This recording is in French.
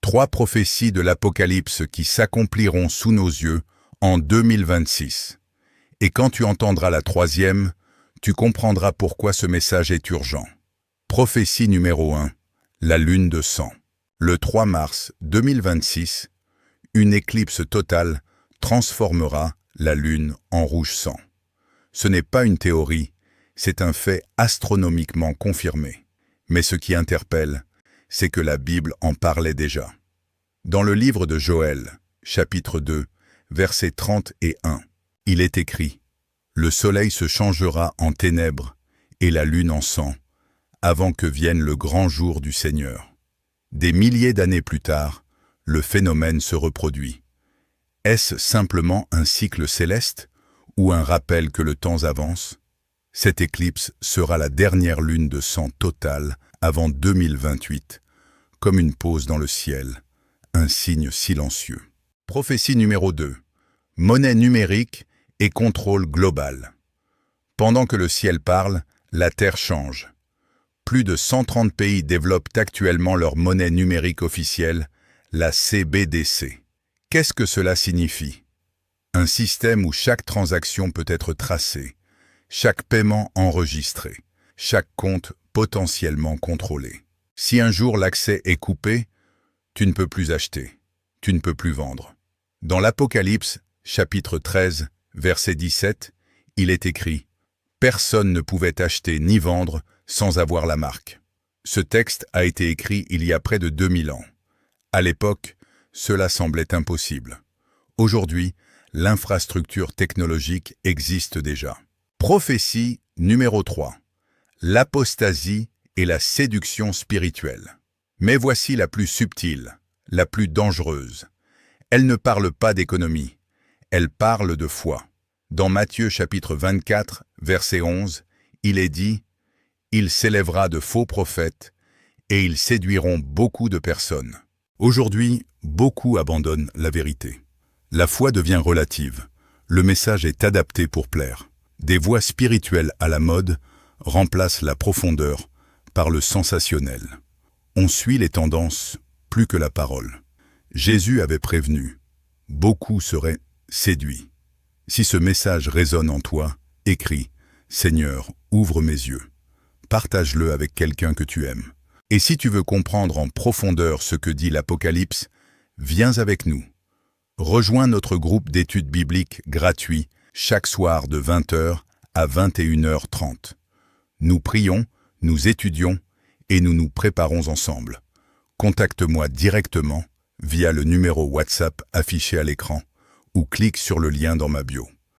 3 prophéties de l'Apocalypse qui s'accompliront sous nos yeux en 2026. Et quand tu entendras la 3e, tu comprendras pourquoi ce message est urgent. Prophétie numéro 1, la lune de sang. Le 3 mars 2026, une éclipse totale transformera la lune en rouge sang. Ce n'est pas une théorie, c'est un fait astronomiquement confirmé. Mais ce qui interpelle, c'est que la Bible en parlait déjà. Dans le livre de Joël, chapitre 2, versets 30 et 1, il est écrit « Le soleil se changera en ténèbres et la lune en sang, avant que vienne le grand jour du Seigneur. » Des milliers d'années plus tard, le phénomène se reproduit. Est-ce simplement un cycle céleste ou un rappel que le temps avance? Cette éclipse sera la dernière lune de sang totale avant 2028, comme une pause dans le ciel, un signe silencieux. Prophétie numéro 2. Monnaie numérique et contrôle global. Pendant que le ciel parle, la terre change. Plus de 130 pays développent actuellement leur monnaie numérique officielle, la CBDC. Qu'est-ce que cela signifie? Un système où chaque transaction peut être tracée, chaque paiement enregistré, chaque compte potentiellement contrôlé. Si un jour l'accès est coupé, tu ne peux plus acheter, tu ne peux plus vendre. Dans l'Apocalypse, chapitre 13, verset 17, il est écrit « Personne ne pouvait acheter ni vendre sans avoir la marque ». Ce texte a été écrit il y a près de 2000 ans. À l'époque, cela semblait impossible. Aujourd'hui, l'infrastructure technologique existe déjà. Prophétie numéro 3. L'apostasie et la séduction spirituelle. Mais voici la plus subtile, la plus dangereuse. Elle ne parle pas d'économie, elle parle de foi. Dans Matthieu chapitre 24, verset 11, il est dit « Il s'élèvera de faux prophètes et ils séduiront beaucoup de personnes. » Aujourd'hui, beaucoup abandonnent la vérité. La foi devient relative. Le message est adapté pour plaire. Des voix spirituelles à la mode remplacent la profondeur par le sensationnel. On suit les tendances plus que la parole. Jésus avait prévenu, beaucoup seraient séduits. Si ce message résonne en toi, écris « Seigneur, ouvre mes yeux ». Partage-le avec quelqu'un que tu aimes. Et si tu veux comprendre en profondeur ce que dit l'Apocalypse, viens avec nous. Rejoins notre groupe d'études bibliques gratuit chaque soir de 20h à 21h30. Nous prions, nous étudions et nous nous préparons ensemble. Contacte-moi directement via le numéro WhatsApp affiché à l'écran ou clique sur le lien dans ma bio.